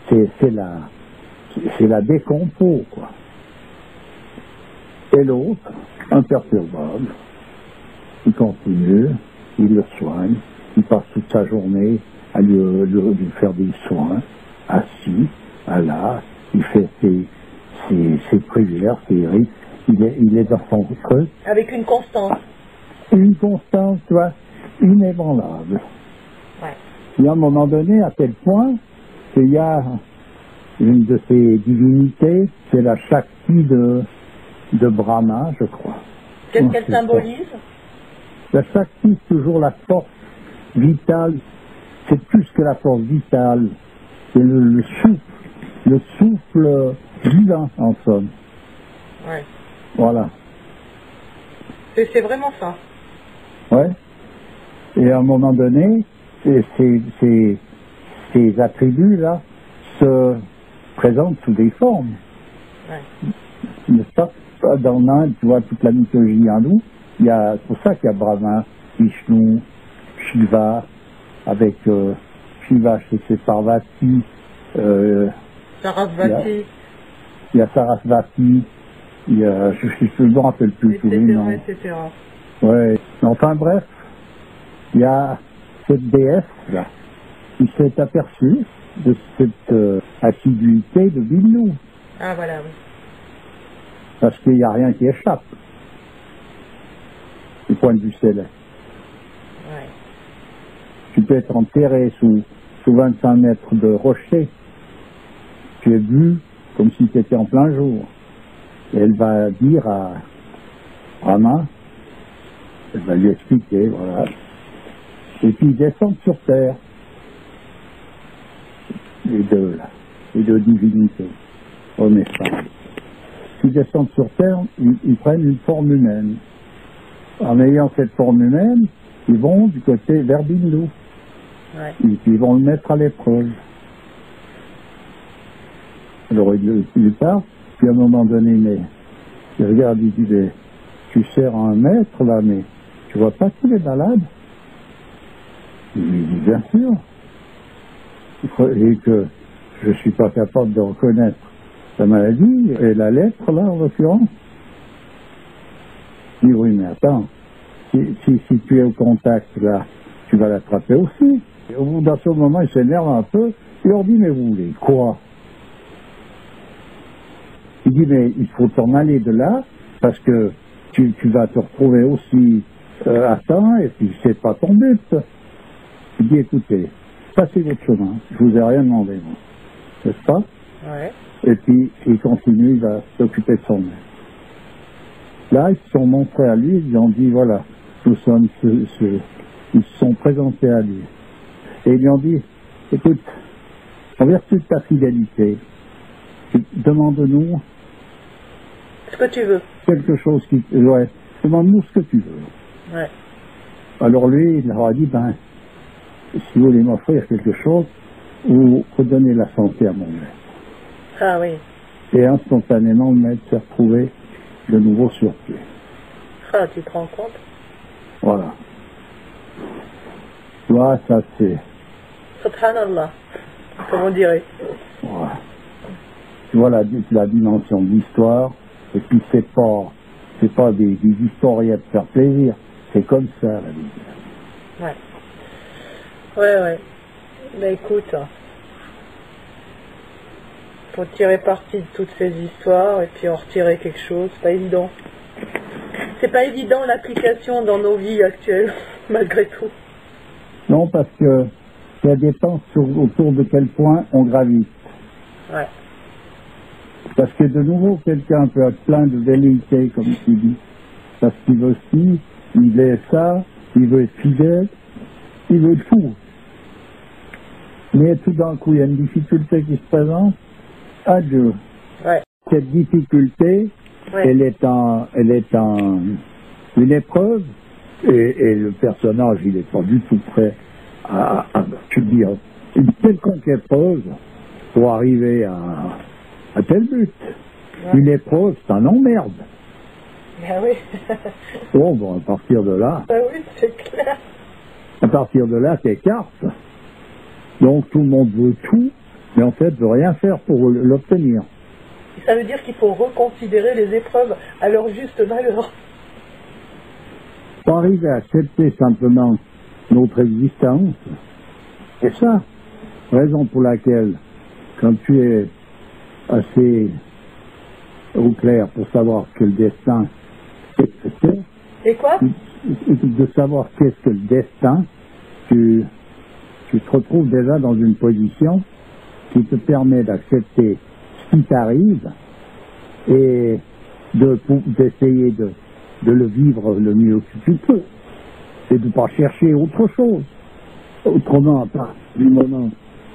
c'est la décompo, quoi. Et l'autre, imperturbable, il continue, il le soigne, il passe toute sa journée à lui faire des soins, assis, là, il fait ses prières, ses rites, il est dans son creux. Avec une constance. Une constance, tu vois, inébranlable. Ouais. Et à un moment donné, à tel point qu'il y a une de ces divinités, c'est la Shakti de Brahma, je crois. Qu'est-ce qu'elle symbolise? La Shakti, c'est toujours la force vitale. C'est plus que la force vitale. C'est le souffle divin, en somme. Ouais. Voilà. C'est vraiment ça. Ouais. Et à un moment donné, ces attributs-là se présentent sous des formes. Ouais. N'est-ce pas? Dans l'Inde, tu vois, toute la mythologie hindoue, c'est pour ça qu'il y a Brahma, Vishnu, Shiva, avec Shiva, c'est Parvati, Sarasvati. Il y a Sarasvati, il y a, je ne me rappelle plus tous les noms. Etc. Ouais. Enfin bref, il y a cette déesse-là, qui s'est aperçue de cette assiduité de Bindou. Ah, voilà, oui. Parce qu'il n'y a rien qui échappe, du point de vue céleste. Ouais. Tu peux être enterré sous 25 mètres de rocher. Tu es vu comme si tu étais en plein jour. Et elle va dire à Brahma, elle va lui expliquer, voilà. Et puis ils descendent sur terre, les deux là, les deux divinités, hommes et femmes. Ils descendent sur terre, ils prennent une forme humaine. En ayant cette forme humaine, ils vont du côté vers Bindou. Ouais. Et puis ils vont le mettre à l'épreuve. Alors il part, puis à un moment donné, mais il regarde, il dit, mais, tu sers à un maître là, mais tu vois pas qu'il est malade? Il lui dit, bien sûr. Et que je suis pas capable de reconnaître la maladie, et la lettre là en l'occurrence. Il dit, oui, mais attends, si tu es au contact là, tu vas l'attraper aussi. Et au bout d'un seul moment, il s'énerve un peu, il leur dit, mais vous voulez quoi? Il dit, mais il faut t'en aller de là, parce que tu vas te retrouver aussi à temps, et puis c'est pas ton but. Il dit, écoutez, passez votre chemin, je vous ai rien demandé, moi. N'est-ce pas? Ouais. Et puis, il continue, il va s'occuper de son maître. Là, ils se sont montrés à lui, ils ont dit, voilà, nous sommes ils se sont présentés à lui. Et ils lui ont dit, écoute, en vertu de ta fidélité, demande-nous Ce que tu veux. quelque chose qui... Ouais, demande-nous ce que tu veux. Ouais. Alors lui, il leur a dit, ben, si vous voulez m'offrir quelque chose, vous redonnez la santé à mon maître. Ah oui. Et instantanément, le maître s'est retrouvé de nouveau sur pied. Ah, tu te rends compte? Voilà. Tu vois, ça c'est... Subhanallah, comme on dirait. Voilà. Tu vois la dimension de l'histoire, et puis c'est pas des historiens de faire plaisir, c'est comme ça la vie. Ouais. Ouais. Ben écoute, faut tirer parti de toutes ces histoires et puis en retirer quelque chose, c'est pas évident. C'est pas évident l'application dans nos vies actuelles, malgré tout. Non, parce que ça dépend autour de quel point on gravite. Ouais. Parce que de nouveau, quelqu'un peut être plein de velléités, comme tu dis. Parce qu'il veut ci, il veut ça, il veut être fidèle, il veut être fou. Mais tout d'un coup, il y a une difficulté qui se présente. Adieu. Ouais. Cette difficulté, Ouais. elle est une épreuve, et le personnage, il n'est pas du tout prêt à subir une quelconque épreuve pour arriver à tel but. Ouais. Une épreuve, c'est un emmerde. Ben oui. Bon, à partir de là, Ben oui, c'est clair. t'écartes. Donc tout le monde veut tout, mais en fait veut rien faire pour l'obtenir. Ça veut dire qu'il faut reconsidérer les épreuves à leur juste valeur. Pour arriver à accepter simplement notre existence, c'est ça, raison pour laquelle, quand tu es assez au clair pour savoir que le destin, qu'est-ce que c'est, Et quoi? de savoir qu'est-ce que le destin, tu te retrouves déjà dans une position qui te permet d'accepter ce qui t'arrive et d'essayer de le vivre le mieux que tu peux et de ne pas chercher autre chose. Autrement, à part du moment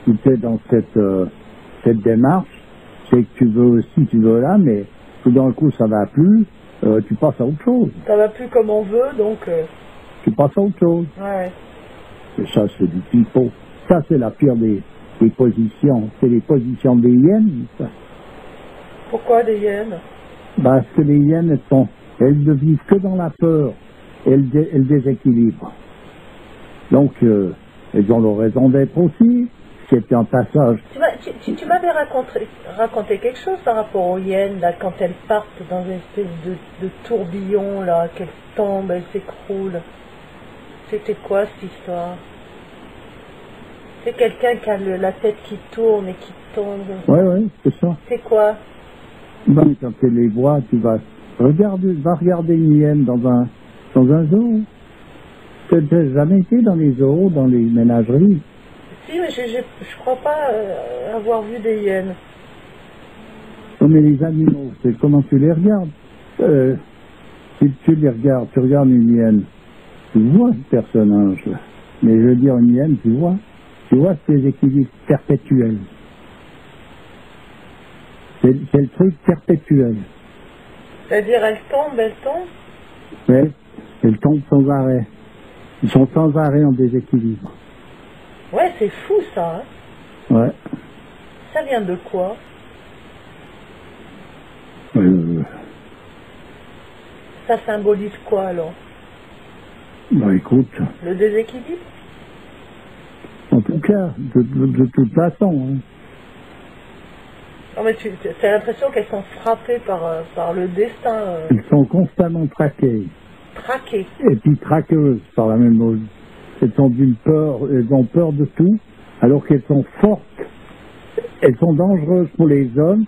où tu es dans cette démarche, c'est que tu veux ci, tu veux là, mais tout d'un coup ça va plus, tu passes à autre chose. Ça va plus comme on veut, donc... Tu passes à autre chose. Ouais. Et ça, c'est du pipeau. Ça, c'est la pire des positions. C'est les positions des hyènes, ça. Pourquoi des hyènes? Parce que les hyènes, elles ne vivent que dans la peur. Elles déséquilibrent. Donc, elles ont leur raison d'être aussi. C'est un passage. Tu m'avais raconté quelque chose par rapport aux hyènes, là, quand elles partent dans une espèce de tourbillon, là, qu'elles tombent, elles s'écroulent. C'était quoi cette histoire? C'est quelqu'un qui a la tête qui tourne et qui tombe. Ouais, c'est ça. C'est quoi? Ben, quand tu les vois, tu vas regarder une hyène dans un zoo. Tu n'as jamais été dans les zoos, dans les ménageries? Si, mais je crois pas avoir vu des hyènes. Non, mais les animaux, c'est comment tu les regardes. Si tu les regardes, tu regardes une hyène, tu vois ce personnage. Mais je veux dire, une hyène, tu vois ces équilibres perpétuels. C'est le truc perpétuel. C'est-à-dire, elle tombe. Oui, elle tombe sans arrêt. Ils sont sans arrêt en déséquilibre. Ouais, c'est fou ça. Hein? Ouais. Ça vient de quoi? Ça symbolise quoi alors? Bah écoute. Le déséquilibre? En tout cas, de toute façon. Hein. Non mais t'as l'impression qu'elles sont frappées par le destin. Elles sont constamment traquées. Traquées. Et puis traqueuses par la même chose. Elles sont d'une peur, elles ont peur de tout, alors qu'elles sont fortes. Elles sont dangereuses pour les hommes,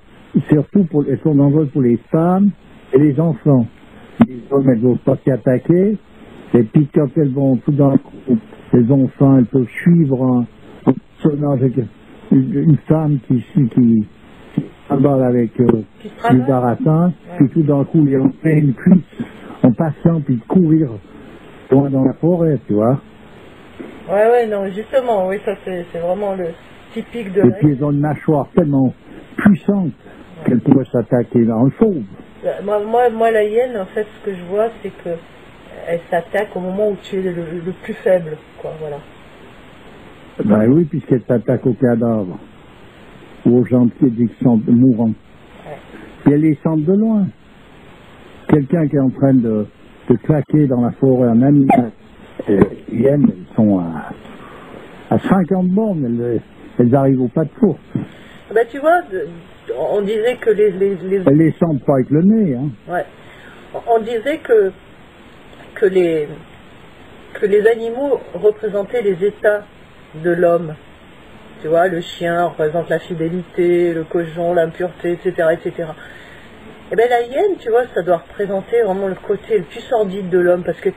surtout elles sont dangereuses pour les femmes et les enfants. Les hommes, elles n'osent pas s'y attaquer. Et puis quand elles vont tout d'un coup, les enfants, elles peuvent suivre un personnage avec une femme qui s'emballe avec du baratin, puis tout d'un coup, ils ont fait une cuisse en passant, puis de courir loin dans la forêt, tu vois. Ouais, non, justement, oui, ça c'est vraiment le typique de Et puis elles ont une mâchoire tellement puissante qu'elles pourraient s'attaquer dans le fauve. Moi, la hyène, en fait, ce que je vois, c'est que elle s'attaque au moment où tu es le plus faible, quoi, voilà. Ben oui, puisqu'elle s'attaque aux cadavres, ou aux gens qui sont mourants. Ouais. Et elle les sent de loin. Quelqu'un qui est en train de claquer dans la forêt un animal, les hyènes, elles sont à 50 bornes, elles arrivent au pas de course. Ben tu vois, on disait que les... Elles les sentent pas avec le nez, hein. Ouais. On disait que les animaux représentaient les états de l'homme. Tu vois, le chien représente la fidélité, le cochon, l'impureté, etc., etc. Et bien la hyène, tu vois, ça doit représenter vraiment le côté le plus sordide de l'homme, parce que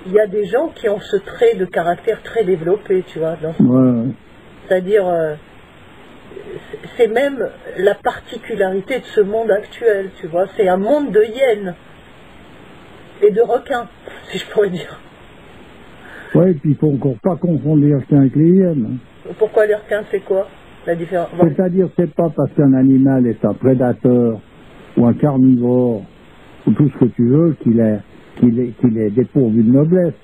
il y a des gens qui ont ce trait de caractère très développé, tu vois. Ouais. C'est-à-dire, c'est même la particularité de ce monde actuel, tu vois. C'est un monde de hyènes et de requins, si je pourrais dire. Oui, et puis il ne faut encore pas confondre les requins avec les hyènes. Pourquoi les requins, c'est quoi la différence? C'est-à-dire, c'est pas parce qu'un animal est un prédateur ou un carnivore ou tout ce que tu veux qu'il est dépourvu de noblesse.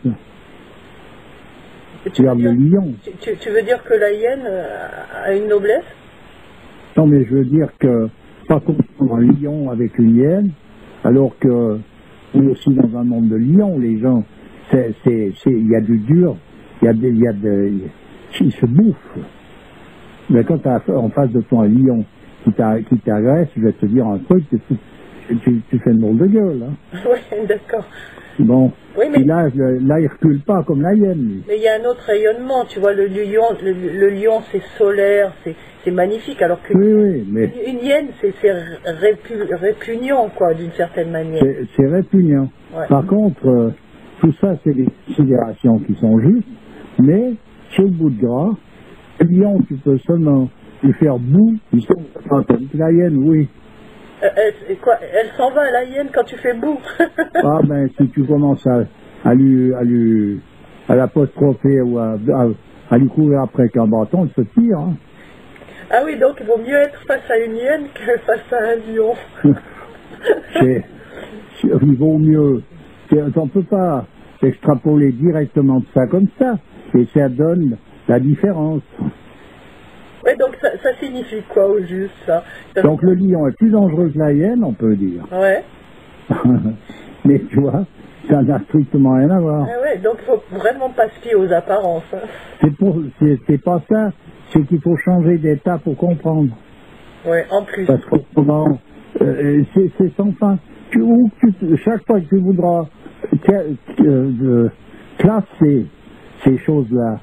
Tu regardes le lion. Tu veux dire que la hyène a une noblesse? Non, mais je veux dire que pas confondre un lion avec une hyène, alors que on est aussi dans un monde de lions, les gens, il y a du dur, ils se bouffent. Mais quand tu as en face de toi un lion qui t'agresse, je vais te dire un truc, tu fais une drôle de gueule. Hein. Oui, d'accord. Bon, oui, mais... et là, il recule pas comme la hyène, lui. Mais il y a un autre rayonnement, tu vois, le lion c'est solaire, c'est magnifique, alors que mais... une hyène c'est répugnant, quoi, d'une certaine manière. C'est répugnant. Ouais. Par contre, tout ça, c'est des considérations qui sont justes, mais sur le bout de gras, le lion, tu peux seulement lui faire bout, la hyène, oui. Elle s'en va, la hyène, quand tu fais bout. Ah ben, si tu commences à l'apostropher ou à lui courir après qu'un bâton, il se tire. Hein. Ah oui, donc il vaut mieux être face à une hyène que face à un lion. Il vaut mieux. On ne peut pas extrapoler directement de ça comme ça, et ça donne la différence. Oui, donc ça signifie quoi au juste, ça? Donc le lion est plus dangereux que la hyène, on peut dire. Ouais. Mais tu vois, ça n'a strictement rien à voir. Ah ouais, donc il faut vraiment pas se fier aux apparences. Hein. C'est pas ça, c'est qu'il faut changer d'état pour comprendre. Oui, en plus. Parce qu'autrement, c'est sans fin. Chaque fois que tu voudras classer ces choses-là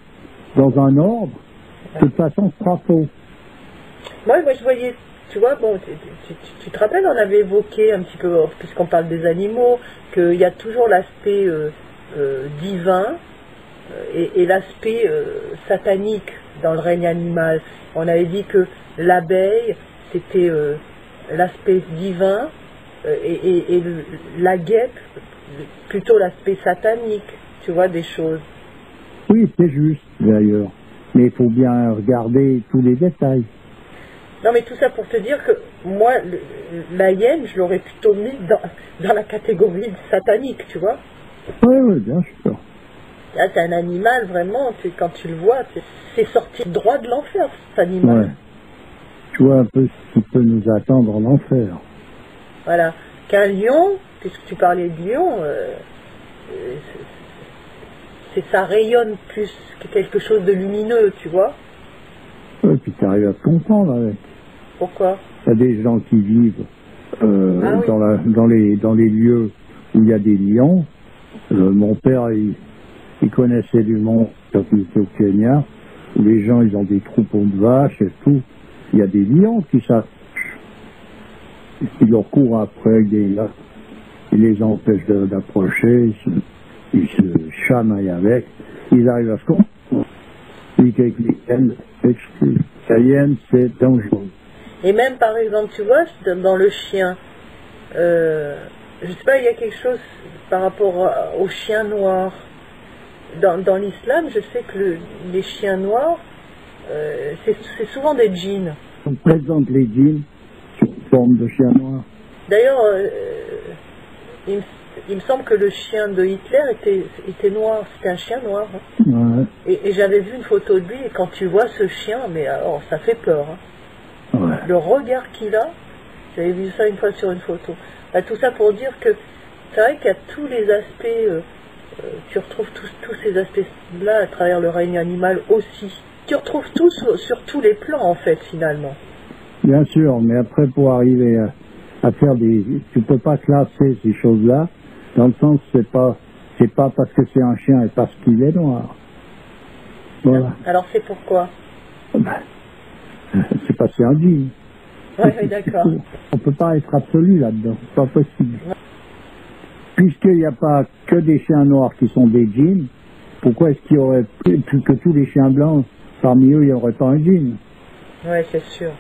dans un ordre, de toute façon, ce sera faux. Moi, je voyais, tu vois, bon, tu te rappelles, on avait évoqué un petit peu, puisqu'on parle des animaux, qu'il y a toujours l'aspect divin et l'aspect satanique dans le règne animal. On avait dit que l'abeille, c'était l'aspect divin et la guêpe, plutôt l'aspect satanique, tu vois, des choses. Oui, c'est juste, d'ailleurs. Mais il faut bien regarder tous les détails. Non, mais tout ça pour te dire que moi, la hyène, je l'aurais plutôt mis dans la catégorie satanique, tu vois. Oui, oui, bien sûr. Là, c'est un animal, vraiment, quand tu le vois, c'est sorti droit de l'enfer, cet animal. Ouais. Tu vois un peu ce qui peut nous attendre en enfer. Voilà. Qu'un lion, puisque tu parlais de lion, ça rayonne plus que quelque chose de lumineux, tu vois. Et puis tu arrives à te comprendre avec. Pourquoi? Il y a des gens qui vivent oui. dans les lieux où il y a des lions. Mon père, il connaissait du monde quand il était au Kenya, où les gens, ils ont des troupeaux de vaches et tout. Il y a des lions qui s'approchent. Ils leur courent après, ils les empêchent d'approcher, ils se chamaillent avec. Ils arrivent à se comprendre. Puis qu'avec les hyènes, c'est dangereux. Et même, par exemple, tu vois, dans le chien, je sais pas, il y a quelque chose par rapport aux chiens noirs. Dans l'islam, je sais que les chiens noirs, c'est souvent des djinns. On présente les djinns sous forme de chiens noirs. D'ailleurs, il me semble que le chien de Hitler était noir, c'était un chien noir. Hein. Ouais. Et j'avais vu une photo de lui, et quand tu vois ce chien, mais alors ça fait peur. Hein. Ouais. Le regard qu'il a, j'avais vu ça une fois sur une photo. Bah, tout ça pour dire que c'est vrai qu'il y a tous les aspects, tu retrouves tous ces aspects-là à travers le règne animal aussi. Tu retrouves tout sur tous les plans en fait finalement. Bien sûr, mais après pour arriver à faire tu peux pas classer ces choses-là, dans le sens c'est pas parce que c'est un chien et parce qu'il est noir. Voilà. Alors c'est pourquoi? C'est parce que c'est un djinn. Oui, d'accord. On peut pas être absolu là-dedans, c'est pas possible. Puisqu'il n'y a pas que des chiens noirs qui sont des djinns, pourquoi est-ce qu'il y aurait que tous les chiens blancs, parmi eux, il n'y aurait pas un djinn? Oui, c'est sûr.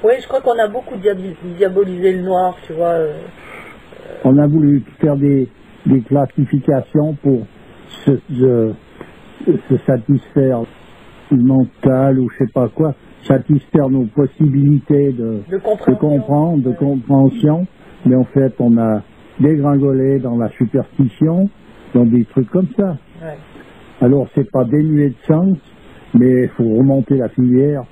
Oui, je crois qu'on a beaucoup diabolisé le noir, tu vois. On a voulu faire des classifications pour se satisfaire mental ou je sais pas quoi, satisfaire nos possibilités de comprendre, de compréhension, mais en fait on a dégringolé dans la superstition, dans des trucs comme ça. Ouais. Alors c'est pas dénué de sens, mais il faut remonter la filière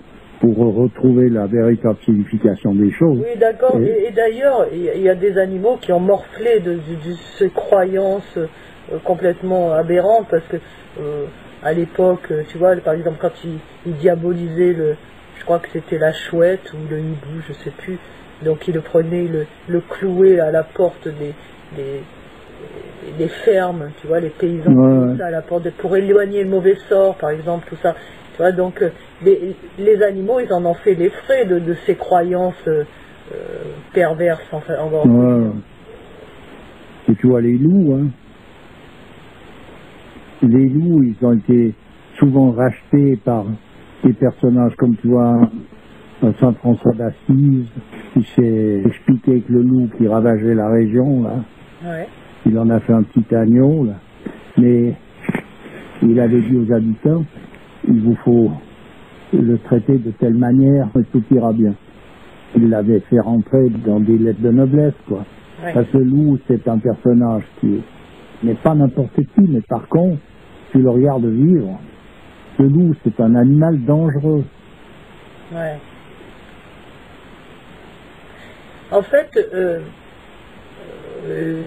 pour retrouver la véritable signification des choses. Oui, d'accord. Et d'ailleurs, il y a des animaux qui ont morflé de ces croyances complètement aberrantes, parce que à l'époque, tu vois, par exemple, quand ils diabolisaient je crois que c'était la chouette ou le hibou, je sais plus, donc ils le prenaient, le clouaient à la porte des fermes, tu vois, les paysans, ouais. Tout ça, à la porte pour éloigner le mauvais sort, par exemple, tout ça. Tu vois, donc les animaux, ils en ont fait les frais de ces croyances perverses, enfin, encore. Ouais. Et tu vois les loups, hein. Les loups, ils ont été souvent rachetés par des personnages comme tu vois Saint François d'Assise, qui s'est expliqué que le loup qui ravageait la région, là, ouais. Il en a fait un petit agneau, là, mais il avait dit aux habitants, il vous faut le traiter de telle manière que tout ira bien. Il l'avait fait rentrer dans des lettres de noblesse, quoi. Ouais. Parce que le loup, c'est un personnage qui n'est pas n'importe qui, mais par contre, tu le regardes vivre, le loup, c'est un animal dangereux. Ouais. En fait,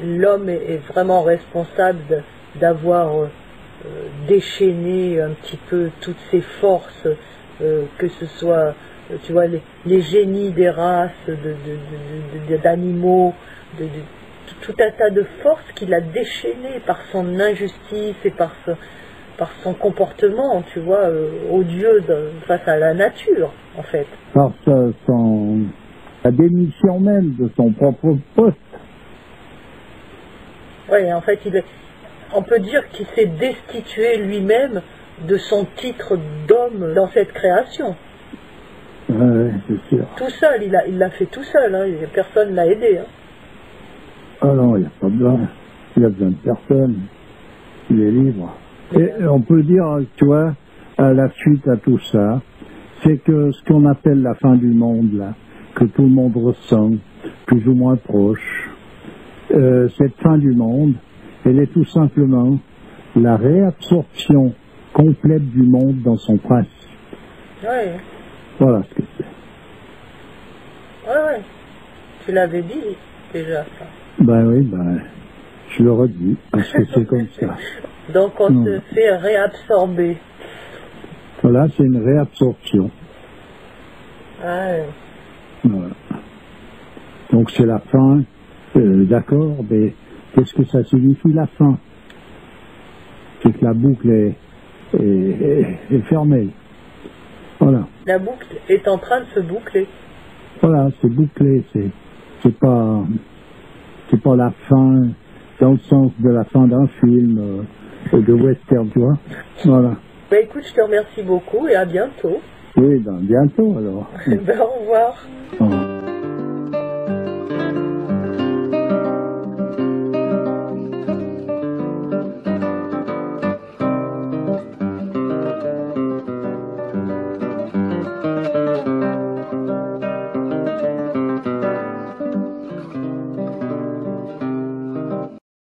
l'homme est vraiment responsable d'avoir déchaîné un petit peu toutes ses forces, que ce soit, tu vois, les génies des races d'animaux, tout un tas de forces qu'il a déchaînées par son injustice et par par son comportement, tu vois, odieux face à la nature, en fait. Par la démission même de son propre poste. Oui, en fait, on peut dire qu'il s'est destitué lui-même de son titre d'homme dans cette création. Oui, c'est sûr. Tout seul, il l'a fait tout seul, hein, personne ne l'a aidé. Hein. Ah non, il n'y a pas besoin. Il y a besoin de personne. Il est libre. Et on peut dire, tu vois, à la suite à tout ça, c'est que ce qu'on appelle la fin du monde, là, que tout le monde ressent, plus ou moins proche, cette fin du monde, elle est tout simplement la réabsorption complète du monde dans son principe. Oui. Voilà ce que c'est. Oui. Tu l'avais dit déjà, ça. Ben oui, je le redis, parce que c'est comme ça. Donc on se fait réabsorber. Voilà, c'est une réabsorption. Ah, oui. Voilà. Donc c'est la fin, d'accord, mais qu'est-ce que ça signifie la fin? C'est que la boucle est fermée. Voilà. La boucle est en train de se boucler. Voilà, c'est bouclé, c'est pas la fin dans le sens de la fin d'un film de western, tu vois. Voilà. Ben écoute, je te remercie beaucoup et à bientôt. Oui, bientôt alors. Ben, au revoir. Au revoir.